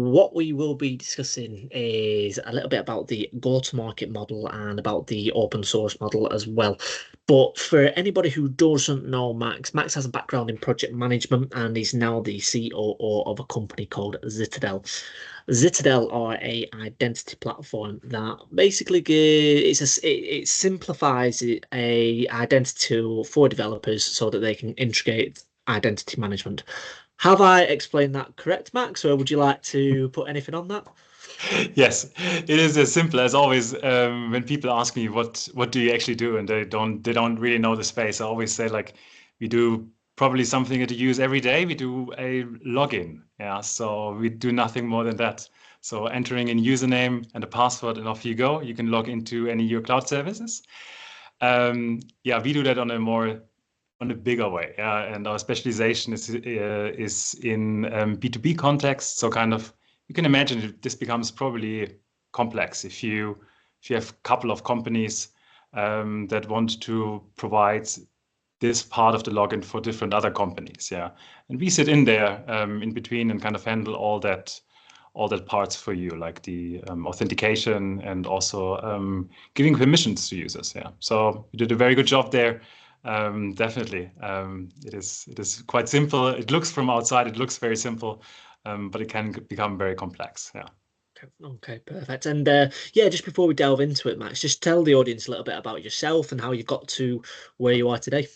what we will be discussing is a little bit about the go-to-market model and about the open source model as well. But for anybody who doesn't know Max, Max has a background in project management and is now the COO of a company called Zitadel. Zitadel are a identity platform that basically it simplifies a identity tool for developers so that they can integrate identity management. Have I explained that correct, Max, or would you like to put anything on that? Yes, it is as simple as always. When people ask me what do you actually do, and they don't really know the space, I always say like we do probably something that you use every day. We do a login, yeah. So we do nothing more than that. So entering a username and a password, and off you go. You can log into any of your cloud services. Yeah, we do that on a bigger way, yeah. And our specialization is in B2B context. So kind of you can imagine this becomes probably complex if you have a couple of companies that want to provide this part of the login for different other companies, yeah. And we sit in there in between and kind of handle all that parts for you, like the authentication and also giving permissions to users. Yeah, so you did a very good job there. Definitely, it is quite simple. It looks from outside, it looks very simple, but it can become very complex. Yeah. Okay, perfect. And yeah, just before we delve into it, Max, just tell the audience a little bit about yourself and how you got to where you are today.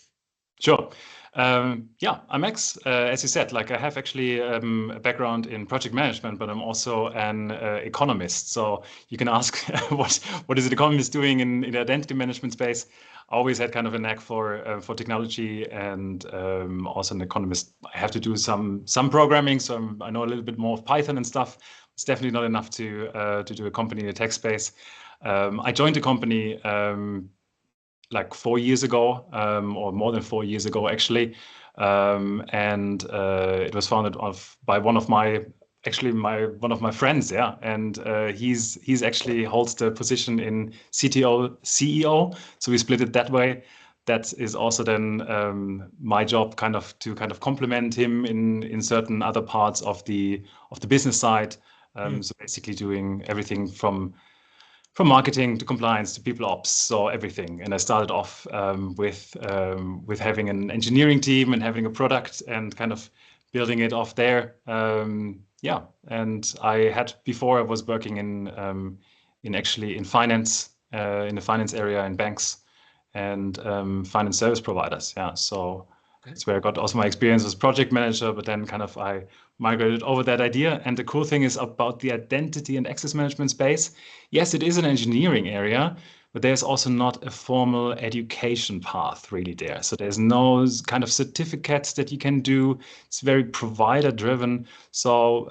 Sure. Yeah, I'm Max. As you said, like I have actually a background in project management, but I'm also an economist. So you can ask what is an economist doing in the identity management space? I always had kind of a knack for technology, and also an economist. I have to do some programming, so I know a little bit more of Python and stuff. It's definitely not enough to do a company in the tech space. I joined the company like 4 years ago, or more than 4 years ago, actually. And it was founded by one of my friends, yeah. And he's actually holds the position in CTO, CEO. So we split it that way. That is also then my job, kind of to complement him in certain other parts of the business side. So basically doing everything from marketing to compliance to people ops, so everything. And I started off with having an engineering team and having a product and kind of building it off there. Yeah, and before I was working in finance, in the finance area in banks and finance service providers. Yeah, so that's where I got also my experience as project manager, but then kind of I migrated over that idea. And the cool thing is about the identity and access management space. Yes, it is an engineering area, but there's also not a formal education path really there. So there's no kind of certificates that you can do. It's very provider driven. So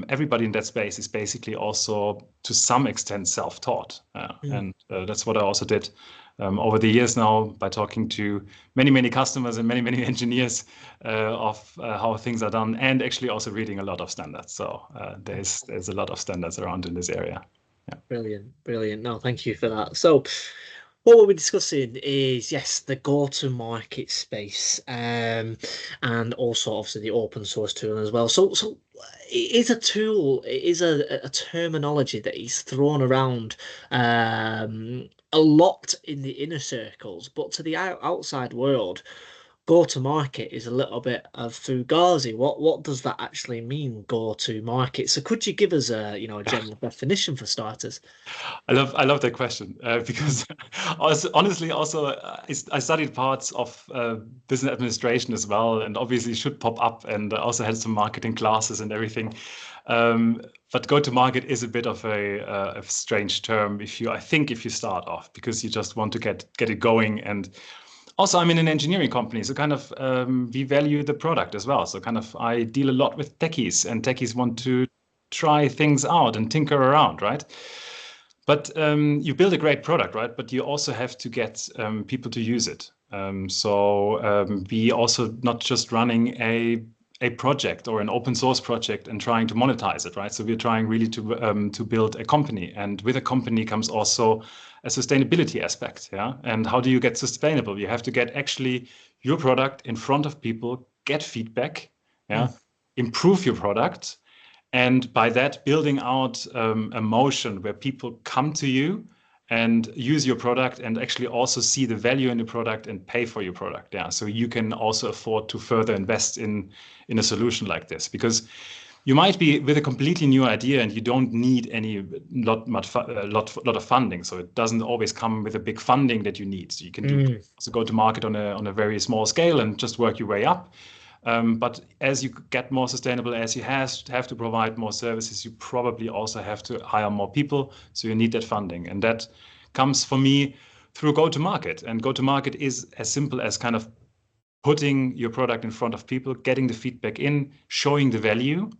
everybody in that space is basically also to some extent self-taught. And that's what I also did over the years now by talking to many customers and many engineers of how things are done, and actually also reading a lot of standards. So there's a lot of standards around in this area. Yeah. Brilliant, brilliant. No, thank you for that. So, what we'll be discussing is, yes, the go-to-market space, and also obviously the open source tool as well. So it is a tool, it is a terminology that is thrown around a lot in the inner circles, but to the outside world, go to market is a little bit of fugazi. What does that actually mean, go to market? So could you give us a general definition for starters? I love that question because honestly, also I studied parts of business administration as well, and obviously should pop up. And I also had some marketing classes and everything. But go to market is a bit of a strange term I think if you start off because you just want to get it going. And also, I'm in an engineering company, so kind of we value the product as well. So kind of I deal a lot with techies, and techies want to try things out and tinker around, right? But you build a great product, right? But you also have to get people to use it. So we also not just running a project or an open source project and trying to monetize it, right? So we're trying really to build a company, and with a company comes also a sustainability aspect, yeah. And how do you get sustainable? You have to get actually your product in front of people, get feedback, yeah, improve your product, And by that, building out a motion where people come to you and use your product and actually also see the value in the product and pay for your product. Yeah, so you can also afford to further invest in a solution like this, because you might be with a completely new idea and you don't need any lot of funding. So it doesn't always come with a big funding that you need. So you can do Mm, also go to market on a very small scale and just work your way up. But as you get more sustainable, as you have to provide more services, you probably also have to hire more people. So you need that funding. And that comes for me through go-to-market. And go-to-market is as simple as kind of putting your product in front of people, getting the feedback in, showing the value,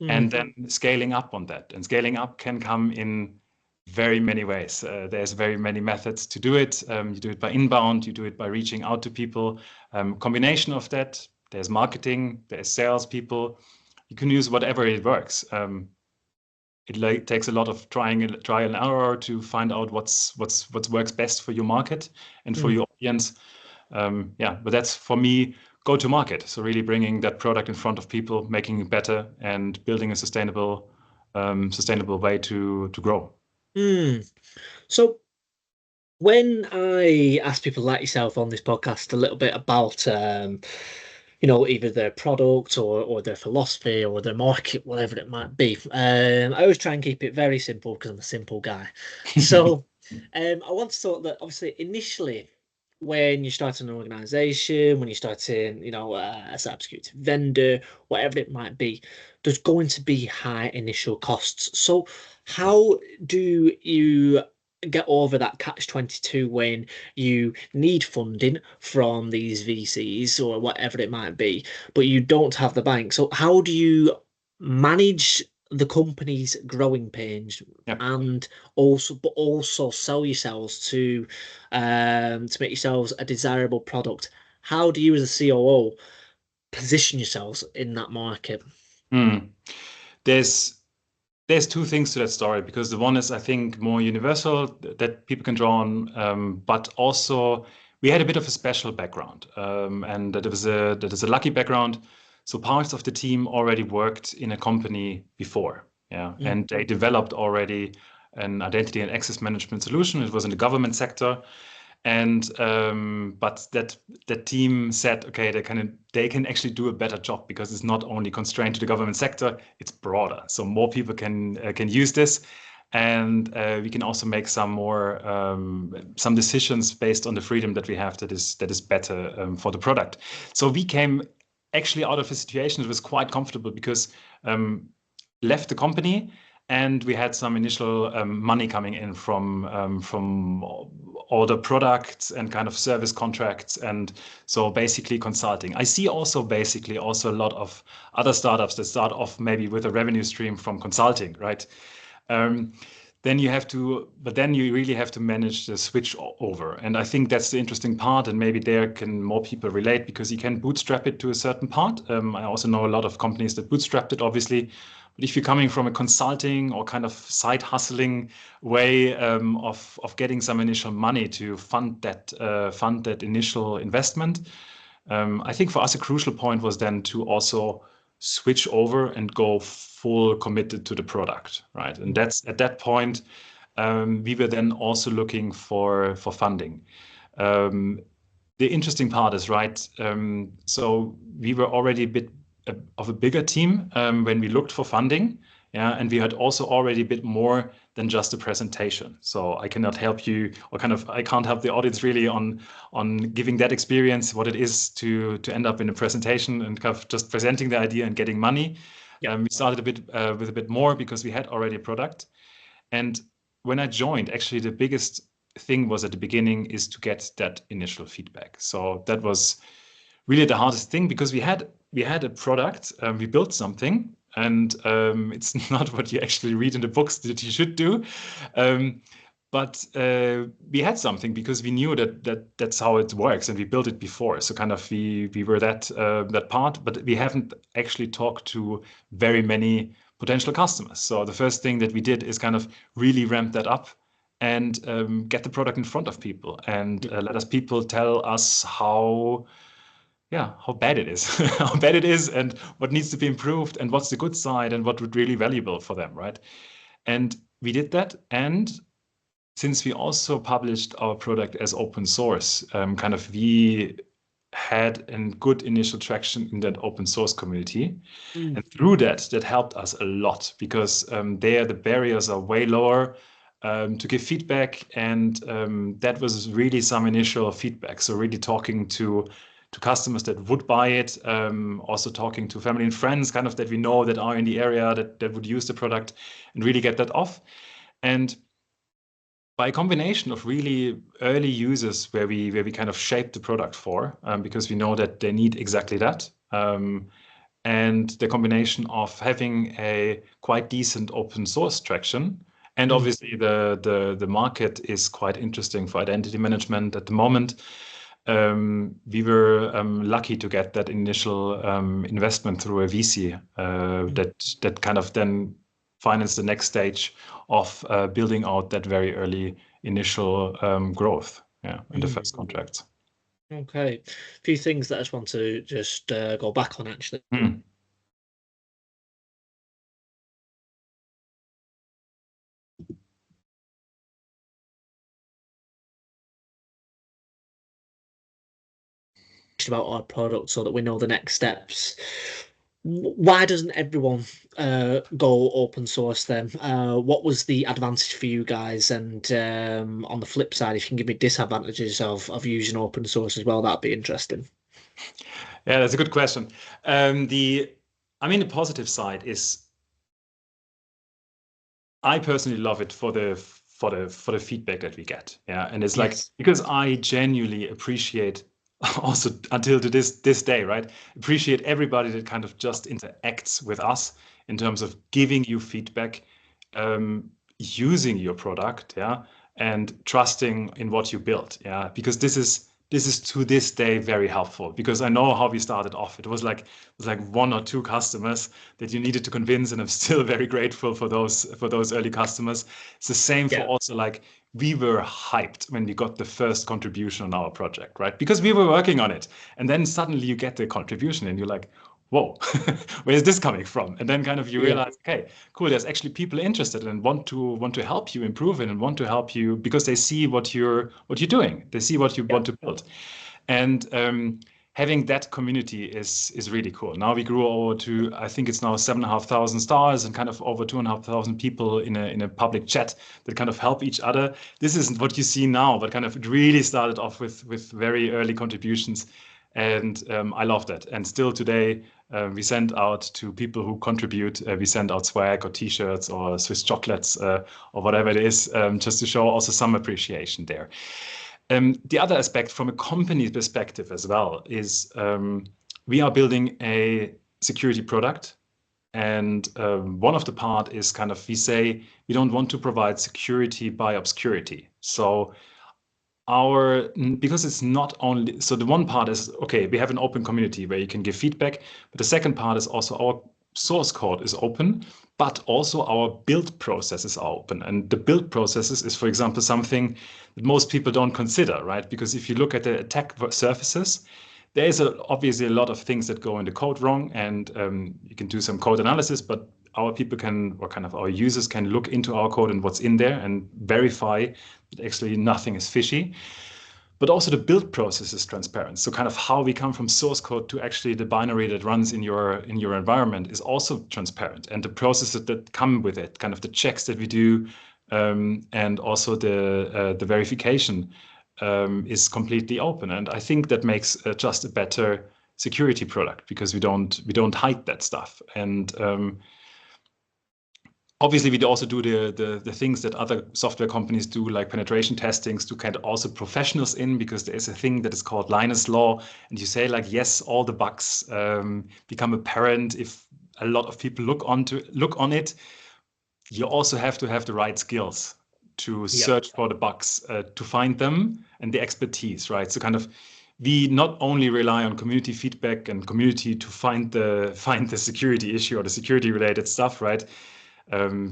and mm, then scaling up on that. And scaling up can come in very many ways. There's very many methods to do it. You do it by inbound, you do it by reaching out to people. Combination of that, there's marketing, there's salespeople. You can use whatever it works. It takes a lot of trial and error to find out what works best for your market and for mm. your audience. Yeah, but that's for me go to market. So really bringing that product in front of people, making it better, and building a sustainable way to grow. Mm. So when I ask people like yourself on this podcast a little bit about, either their product or their philosophy or their market, whatever it might be, I always try and keep it very simple because I'm a simple guy. So, I want to thought that obviously initially, when you start an organization, when you start in, a cybersecurity vendor, whatever it might be, there's going to be high initial costs. So, how do you get over that catch-22 when you need funding from these VCs or whatever it might be, but you don't have the bank? So how do you manage the company's growing pains Yeah. and also sell yourselves to make yourselves a desirable product? How do you as a COO position yourselves in that market? Hmm. There's there's two things to that story, because the one is, I think, more universal that people can draw on, but also we had a bit of a special background, and that is a lucky background. So parts of the team already worked in a company before, yeah, Mm, and they developed already an identity and access management solution. It was in the government sector, and but that team said, okay, they can actually do a better job because it's not only constrained to the government sector, it's broader. So more people can use this, and we can also make some decisions based on the freedom that we have that is better for the product. So we came actually out of a situation that was quite comfortable because left the company, and we had some initial money coming in from all the products and kind of service contracts, and so basically consulting. I see also basically also a lot of other startups that start off maybe with a revenue stream from consulting, right? Um, then you really have to manage the switch over. And I think that's the interesting part. And maybe there can more people relate because you can bootstrap it to a certain part. I also know a lot of companies that bootstrapped it, obviously. But if you're coming from a consulting or kind of side hustling way of getting some initial money to fund that initial investment, I think for us a crucial point was then to also switch over and go full committed to the product, right? And that's at that point we were then also looking for funding. Um, the interesting part is right. So we were already a bit of a bigger team when we looked for funding, yeah, and we had also already a bit more than just a presentation. So I cannot help you, or kind of I can't help the audience really on giving that experience, what it is to end up in a presentation and kind of just presenting the idea and getting money. yeah. We started a bit with a bit more because we had already a product. And when I joined, actually, the biggest thing was at the beginning is to get that initial feedback. So that was really the hardest thing because we had a product, we built something, and it's not what you actually read in the books that you should do. Um, but we had something because we knew that's how it works, and we built it before. So kind of we were that part, but we haven't actually talked to very many potential customers. So the first thing that we did is kind of really ramp that up and get the product in front of people and let us people tell us yeah, how bad it is, how bad it is, and what needs to be improved, and what's the good side, and what would really valuable for them, right? And we did that, and since we also published our product as open source, kind of we had a good initial traction in that open source community. Mm. And through that, that helped us a lot because there the barriers are way lower to give feedback. And that was really some initial feedback. So really talking to customers that would buy it, also talking to family and friends kind of that we know that are in the area that would use the product and really get that off. And by a combination of really early users where we kind of shape the product for, because we know that they need exactly that. And the combination of having a quite decent open source traction. And Mm. obviously the market is quite interesting for identity management at the moment. We were lucky to get that initial investment through a VC that kind of then financed the next stage of building out that very early initial growth, yeah, and the first Mm. contracts. Okay. A few things that I just want to just go back on actually. Mm. About our product so that we know the next steps. Why doesn't everyone go open source then? What was the advantage for you guys? And on the flip side, if you can give me disadvantages of using open source as well, that'd be interesting. Yeah, that's a good question. The positive side is I personally love it for the feedback that we get. Yeah. And it's like Yes. because I genuinely appreciate also until to this day, right? Appreciate everybody that kind of just interacts with us in terms of giving you feedback, using your product, yeah, and trusting in what you built. Yeah. Because this is to this day very helpful because I know how we started off. It was like one or two customers that you needed to convince, and I'm still very grateful for those early customers. It's the same for Yeah. also like we were hyped when we got the first contribution on our project, right? Because we were working on it, and then suddenly you get the contribution, and you're like, whoa, where is this coming from? And then kind of you Yeah. realize, okay, cool, there's actually people interested and want to help you improve it and want to help you because they see what you're doing. They see what you Yeah. want to build. And having that community is really cool. Now we grew over to, I think it's now 7,500 stars and kind of over 2,500 people in a public chat that kind of help each other. This isn't what you see now, but kind of it really started off with very early contributions. And I love that. And still today, we send out to people who contribute, we send out swag or T-shirts or Swiss chocolates or whatever it is, just to show also some appreciation there. The other aspect from a company perspective as well is we are building a security product. And one of the part is kind of we say we don't want to provide security by obscurity. So because it's not only so the one part is okay, we have an open community where you can give feedback, but the second part is also our source code is open, but also our build processes are open. And the build processes is, for example, something that most people don't consider, right? Because if you look at the attack surfaces, there is obviously a lot of things that go in the code wrong, and you can do some code analysis, but our people can, or kind of our users can look into our code and what's in there and verify that actually nothing is fishy. But also the build process is transparent. So kind of how we come from source code to actually the binary that runs in your environment is also transparent. And the processes that come with it, kind of the checks that we do, and also the verification is completely open. And I think that makes just a better security product because we don't hide that stuff. And obviously, we also do the things that other software companies do, like penetration testings, to kind of also professionals in, because there is a thing that is called Linus law, and you say like, yes, all the bugs become apparent if a lot of people look on it. You also have to have the right skills to Yeah. search for the bugs, to find them, and the expertise, right? So kind of we not only rely on community feedback and community to find the security issue or the security related stuff, right?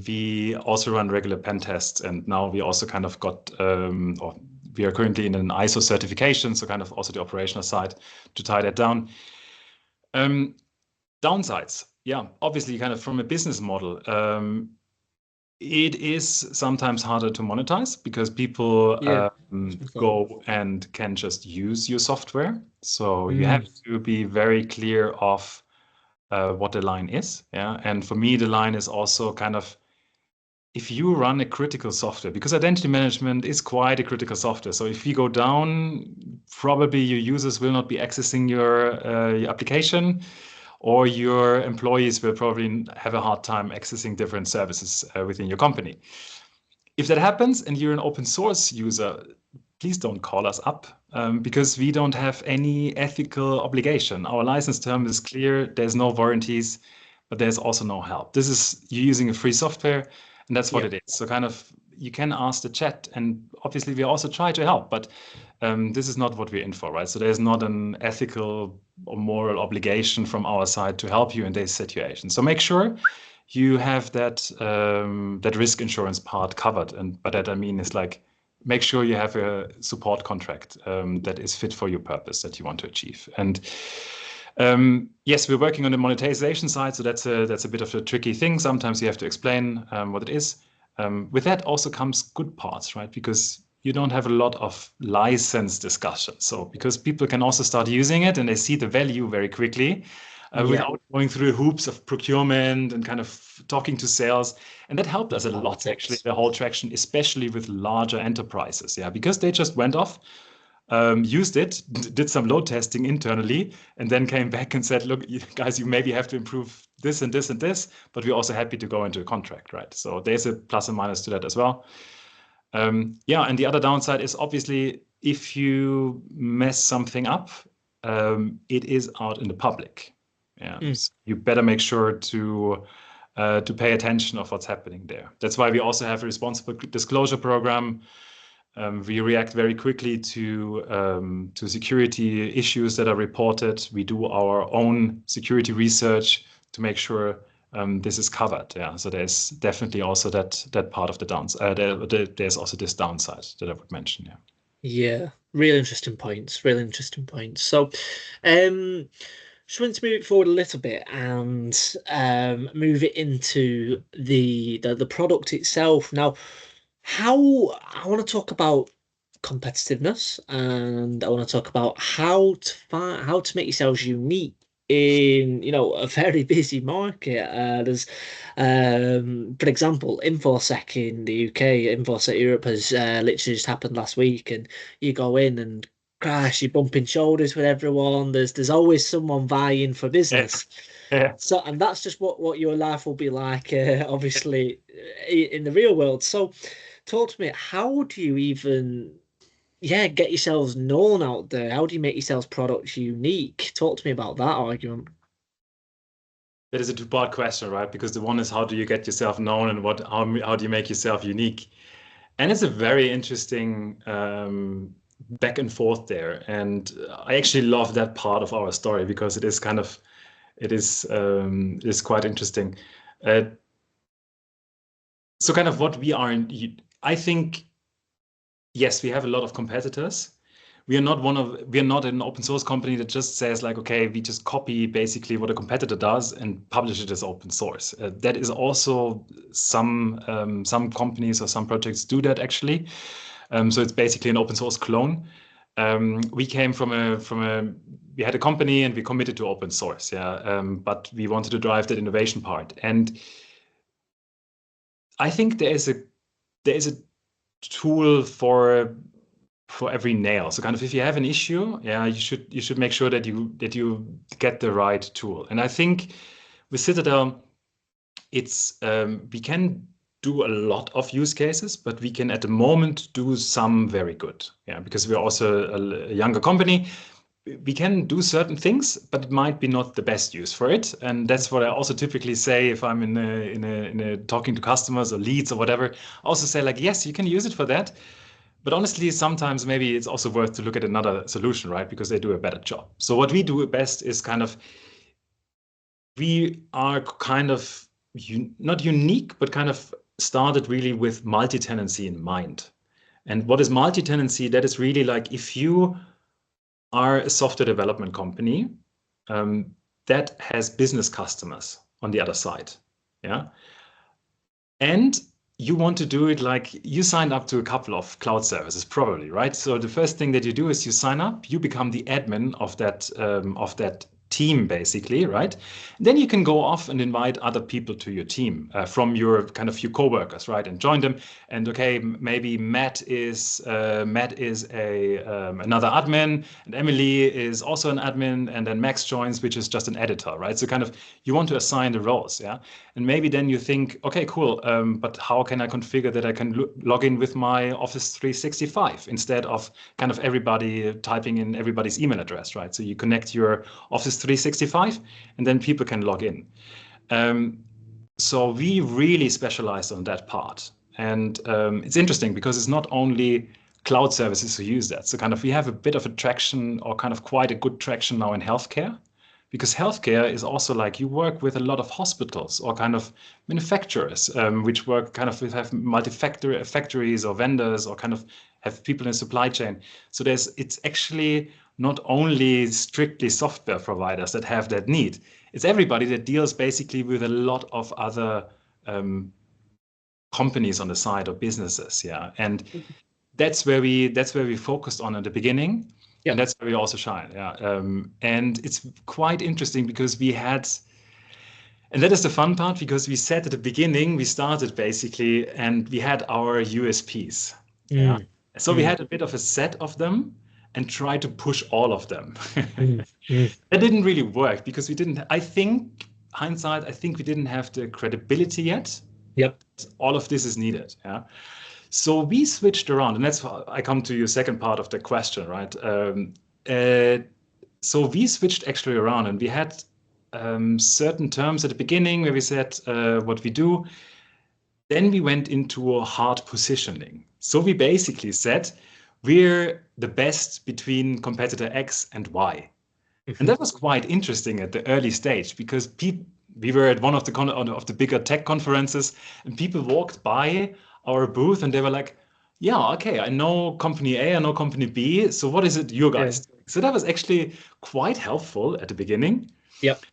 We also run regular pen tests, and now we also kind of got or we are currently in an ISO certification, so kind of also the operational side to tie that down. Downsides, yeah, obviously, kind of from a business model, it is sometimes harder to monetize because people go and can just use your software. So you have to be very clear of what the line is. Yeah. And for me, the line is also kind of, if you run a critical software, because identity management is quite a critical software. So if you go down, probably your users will not be accessing your application, or your employees will probably have a hard time accessing different services within your company. If that happens and you're an open source user, please don't call us up because we don't have any ethical obligation. Our license term is clear. There's no warranties, but there's also no help. This is you using a free software, and that's what it is. So kind of you can ask the chat, and obviously we also try to help, but this is not what we're in for, right? So there's not an ethical or moral obligation from our side to help you in this situation. So make sure you have that that risk insurance part covered, and by that I mean is like make sure you have a support contract that is fit for your purpose that you want to achieve. And yes, we're working on the monetization side, so that's a bit of a tricky thing. Sometimes you have to explain what it is. With that also comes good parts, right? Because you don't have a lot of license discussion. So because people can also start using it and they see the value very quickly without going through hoops of procurement and kind of talking to sales. And that helped us a lot, actually, the whole traction, especially with larger enterprises. Yeah, because they just went off, used it, did some load testing internally, and then came back and said, look, you guys, you maybe have to improve this and this and this, but we're also happy to go into a contract, right? So there's a plus and minus to that as well. Yeah, and the other downside is obviously if you mess something up, it is out in the public. Yeah, so you better make sure to pay attention of what's happening there. That's why we also have a responsible disclosure program. We react very quickly to security issues that are reported. We do our own security research to make sure this is covered. Yeah, so there's definitely also that part of the downside. There's also this downside that I would mention. Yeah. Yeah, really interesting points. Really interesting points. So, just want to move it forward a little bit and move it into the product itself. Now, how I want to talk about competitiveness, and I want to talk about how to make yourselves unique in a very busy market. There's for example, InfoSec in the UK, InfoSec Europe has literally just happened last week, and you go in and crash, you're bumping shoulders with everyone. There's always someone vying for business. Yeah. So, and that's just what your life will be like, obviously, in the real world. So, talk to me, how do you even, get yourselves known out there? How do you make yourselves products unique? Talk to me about that argument. That is a two-part question, right? Because the one is how do you get yourself known, and how do you make yourself unique? And it's a very interesting back and forth there. And I actually love that part of our story because it is kind of it is quite interesting. So kind of what we are in, I think, yes, we have a lot of competitors. We are not an open source company that just says like, okay, we just copy basically what a competitor does and publish it as open source. That is also some companies or some projects do that actually. So it's basically an open source clone. We came we had a company and we committed to open source, yeah. But we wanted to drive that innovation part, and I think there is a tool for every nail. So kind of if you have an issue, yeah, you should make sure that you get the right tool. And I think with Citadel, it's we can do a lot of use cases, but we can at the moment do some very good. Yeah, because we're also a younger company. We can do certain things, but it might be not the best use for it. And that's what I also typically say if I'm in a talking to customers or leads or whatever. I also say like, yes, you can use it for that. But honestly, sometimes maybe it's also worth to look at another solution, right? Because they do a better job. So what we do best is kind of, we are kind of not unique, but kind of started really with multi-tenancy in mind. And what is multi-tenancy? That is really like if you are a software development company that has business customers on the other side. Yeah. And you want to do it like you signed up to a couple of cloud services, probably, right? So the first thing that you do is you sign up, you become the admin of that team, basically, right? Then you can go off and invite other people to your team from your kind of your coworkers, right? And join them. And okay, maybe Matt is a another admin, and Emily is also an admin, and then Max joins, which is just an editor, right? So kind of you want to assign the roles, yeah. And maybe then you think, okay, cool, but how can I configure that I can log in with my Office 365 instead of kind of everybody typing in everybody's email address, right? So you connect your Office 365 and then people can log in. So we really specialized on that part. And it's interesting because it's not only cloud services who use that. So kind of we have a bit of a traction or kind of quite a good traction now in healthcare because healthcare is also like you work with a lot of hospitals or kind of manufacturers, which work kind of have factories or vendors or kind of have people in supply chain. So it's actually not only strictly software providers that have that need. It's everybody that deals basically with a lot of other companies on the side or businesses. Yeah. And that's where we focused on at the beginning. Yeah. And that's where we also shine. Yeah. And it's quite interesting because and that is the fun part because we said at the beginning, we started basically and we had our USPs. Yeah. So we had a bit of a set of them and tried to push all of them. That didn't really work because hindsight, I think we didn't have the credibility yet. Yep. All of this is needed. Yeah. So we switched around, and that's how I come to your second part of the question, right? So we switched actually around, and we had certain terms at the beginning where we said what we do. Then we went into a hard positioning. So we basically said we're the best between competitor X and Y. And that was quite interesting at the early stage because we were at one of the bigger tech conferences and people walked by our booth and they were like, yeah, okay, I know company A, I know company B. So what is it you guys doing? So that was actually quite helpful at the beginning. Yep.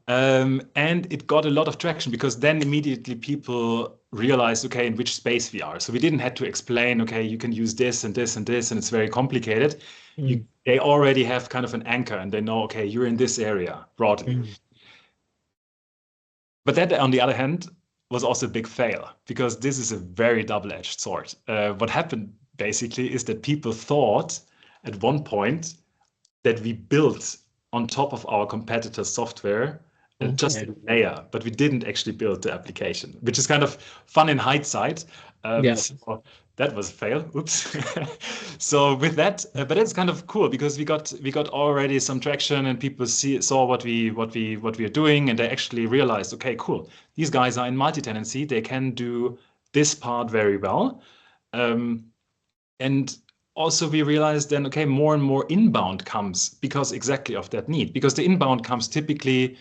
And it got a lot of traction because then immediately people realized, okay, in which space we are. So we didn't have to explain, okay, you can use this and this and this, and it's very complicated. They already have kind of an anchor and they know, okay, you're in this area broadly. But that, on the other hand, was also a big fail because this is a very double-edged sword. What happened basically is that people thought at one point that we built on top of our competitors' software just a layer, but we didn't actually build the application, which is kind of fun in hindsight. So that was a fail. Oops. So with that, but it's kind of cool because we got already some traction and people saw what we are doing, and they actually realized, okay, cool. These guys are in multi-tenancy. They can do this part very well, and also we realized then, okay, more and more inbound comes because exactly of that need. Because the inbound comes typically,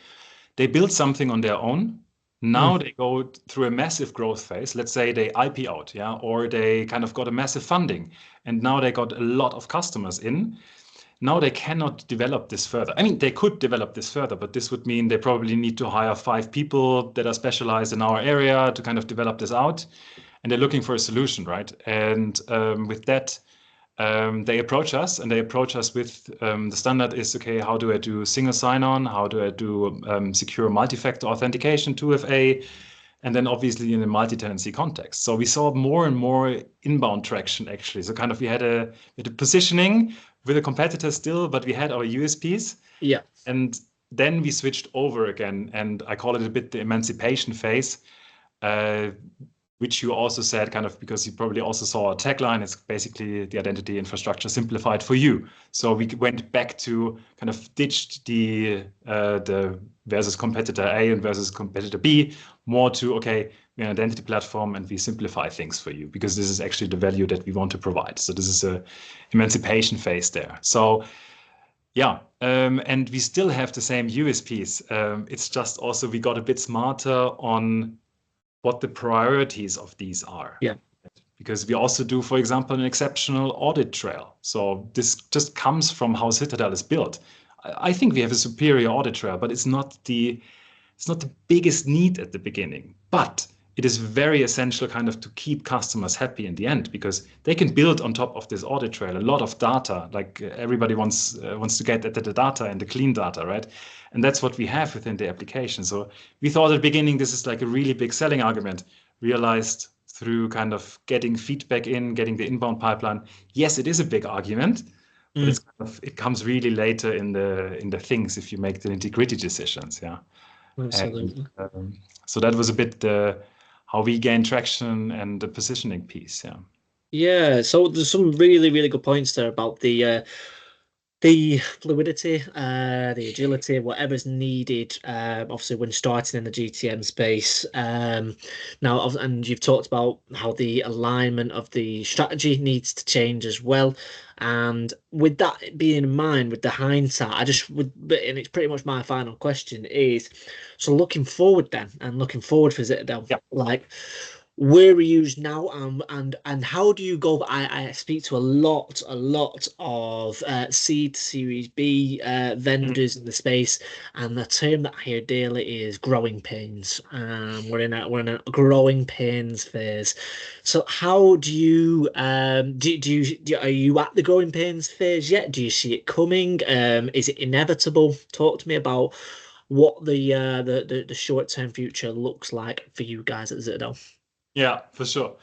they build something on their own. Now they go through a massive growth phase. Let's say they IP out, yeah, or they kind of got a massive funding, and now they got a lot of customers in. Now they cannot develop this further. I mean, they could develop this further, but this would mean they probably need to hire 5 people that are specialized in our area to kind of develop this out. And they're looking for a solution, right? And with that, they approach us with the standard is, okay, how do I do single sign-on? How do I do secure multi-factor authentication, 2FA? And then obviously in a multi-tenancy context. So we saw more and more inbound traction actually. So kind of we had a positioning with a competitor still, but we had our USPs. Yeah. And then we switched over again, and I call it a bit the emancipation phase. Which you also said kind of because you probably also saw a tagline. It's basically the identity infrastructure simplified for you. So we went back to kind of ditched the versus competitor A and versus competitor B, more to, okay, we're an identity platform and we simplify things for you because this is actually the value that we want to provide. So this is a emancipation phase there. So yeah, and we still have the same USPs. It's just also we got a bit smarter on what the priorities of these are. Yeah. because we also do, for example, an exceptional audit trail. So this just comes from how Citadel is built. I think we have a superior audit trail, but it's not the biggest need at the beginning, but it is very essential kind of to keep customers happy in the end, because they can build on top of this audit trail a lot of data. Like everybody wants to get at the data and the clean data, right? And that's what we have within the application. So we thought at the beginning this is like a really big selling argument. Realized through kind of getting feedback in, getting the inbound pipeline, yes, it is a big argument, but it's kind of, it comes really later in the things if you make the nitty-gritty decisions, yeah. And Absolutely. so that was a bit how we gain traction and the positioning piece. Yeah. Yeah, so there's some really, really good points there about the fluidity, the agility, whatever's needed, obviously when starting in the GTM space. And you've talked about how the alignment of the strategy needs to change as well. And with that being in mind, with the hindsight, I just would, and it's pretty much my final question is, so looking forward then, and looking forward for Zitadel, Yeah. like where are you now, and how do you go? I speak to a lot of seed Series B Mhm. vendors in the space, and the term that I hear daily is growing pains. We're in a growing pains phase. So how do you are you at the growing pains phase yet? Do you see it coming? Is it inevitable? Talk to me about what the short term future looks like for you guys at Zitadel. Yeah, for sure.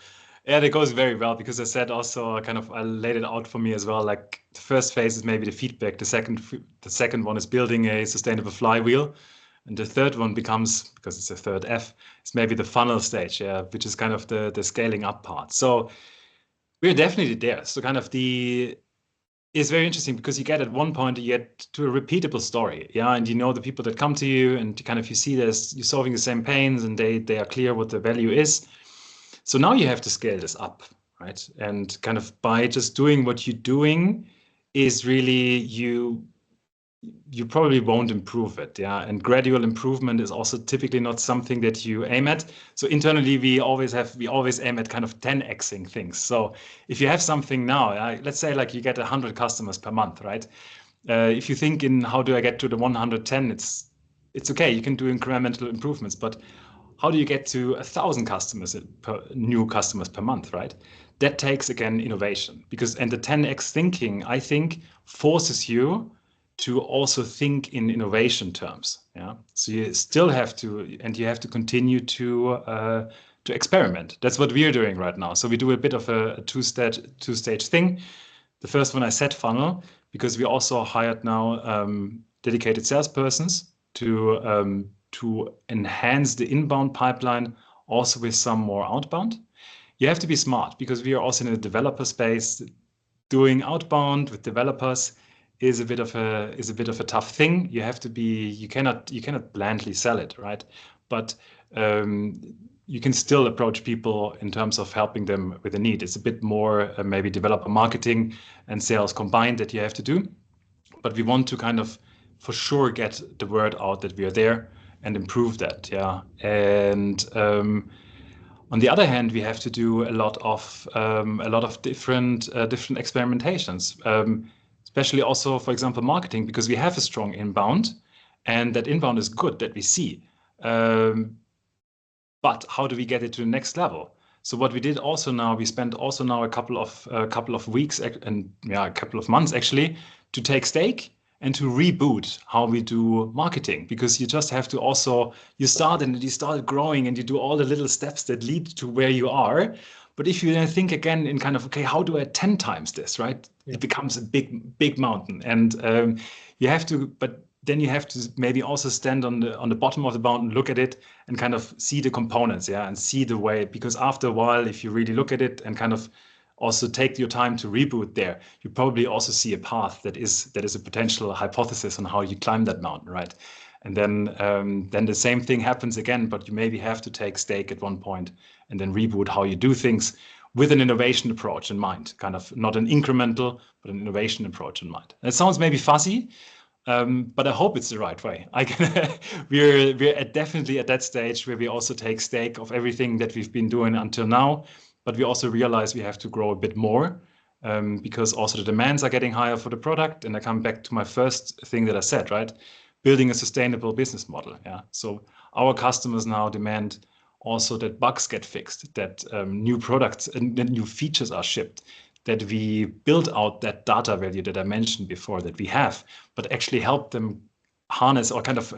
Yeah, that goes very well because I said also kind of I laid it out for me as well. Like the first phase is maybe the feedback. The second one is building a sustainable flywheel, and the third one becomes, because it's a third F, it's maybe the funnel stage, yeah, which is kind of the scaling up part. So we're definitely there. So kind of the it's very interesting because you get at one point you get to a repeatable story, yeah, and you know the people that come to you, and kind of you see this you're solving the same pains, and they are clear what the value is. So now you have to scale this up, right? And kind of by just doing what you're doing is really you probably won't improve it, yeah. And gradual improvement is also typically not something that you aim at. So internally, we always aim at kind of 10xing things. So if you have something now, let's say like you get 100 customers per month, right? If you think in how do I get to the 110, it's okay. You can do incremental improvements, but how do you get to 1,000 customers new customers per month, right? That takes again innovation, because and the 10x thinking, I think, forces you to also think in innovation terms. Yeah. So you still have to, and you have to continue to experiment. That's what we are doing right now. So we do a bit of a two stage thing. The first one I set funnel, because we also hired now dedicated salespersons to enhance the inbound pipeline, also with some more outbound. You have to be smart because we are also in the developer space. Doing outbound with developers is a bit of a tough thing. You cannot blandly sell it, right? But you can still approach people in terms of helping them with a need. It's a bit more maybe developer marketing and sales combined that you have to do. But we want to kind of for sure get the word out that we are there and improve that, yeah. And on the other hand, we have to do a lot of different experimentations, especially also, for example, marketing, because we have a strong inbound, and that inbound is good that we see. But how do we get it to the next level? So what we did also now, we spent also now a couple of weeks and yeah, a couple of months actually to take stake and to reboot how we do marketing, because you just have to also you start growing and you do all the little steps that lead to where you are. But if you then think again in kind of, okay, how do I 10 times this, right? Yeah. It becomes a big mountain, and you have to, but then you have to maybe also stand on the bottom of the mountain, look at it, and kind of see the components, yeah, and see the way. Because after a while, if you really look at it and kind of also take your time to reboot there, you probably also see a path that is a potential hypothesis on how you climb that mountain, right? And then the same thing happens again, but you maybe have to take stake at one point and then reboot how you do things with an innovation approach in mind, kind of not an incremental, but an innovation approach in mind. It sounds maybe fuzzy, but I hope it's the right way. We're definitely at that stage where we also take stake of everything that we've been doing until now, but we also realize we have to grow a bit more because also the demands are getting higher for the product. And I come back to my first thing that I said, right? Building a sustainable business model. Yeah. So our customers now demand also that bugs get fixed, that new products and new features are shipped, that we build out that data value that I mentioned before that we have, but actually help them harness or kind of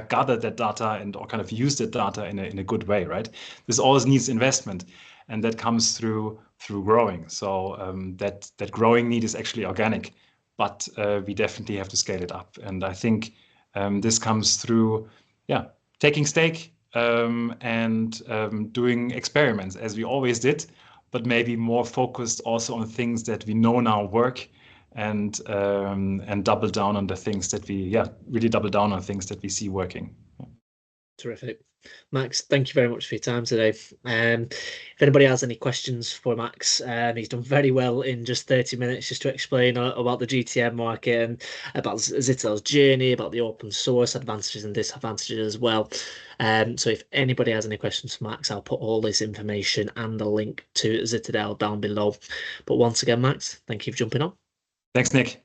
gather that data and or kind of use that data in a good way, right? This always needs investment, and that comes through growing. So that growing need is actually organic, but we definitely have to scale it up. And I think this comes through, taking stake and doing experiments as we always did, but maybe more focused also on things that we know now work and double down on the things that we really double down on things that we see working. Terrific. Max, thank you very much for your time today. If anybody has any questions for Max, he's done very well in just 30 minutes just to explain about the GTM market and about Zitadel's journey, about the open source advantages and disadvantages as well. So if anybody has any questions for Max, I'll put all this information and the link to Zitadel down below. But once again, Max, thank you for jumping on. Thanks, Nick.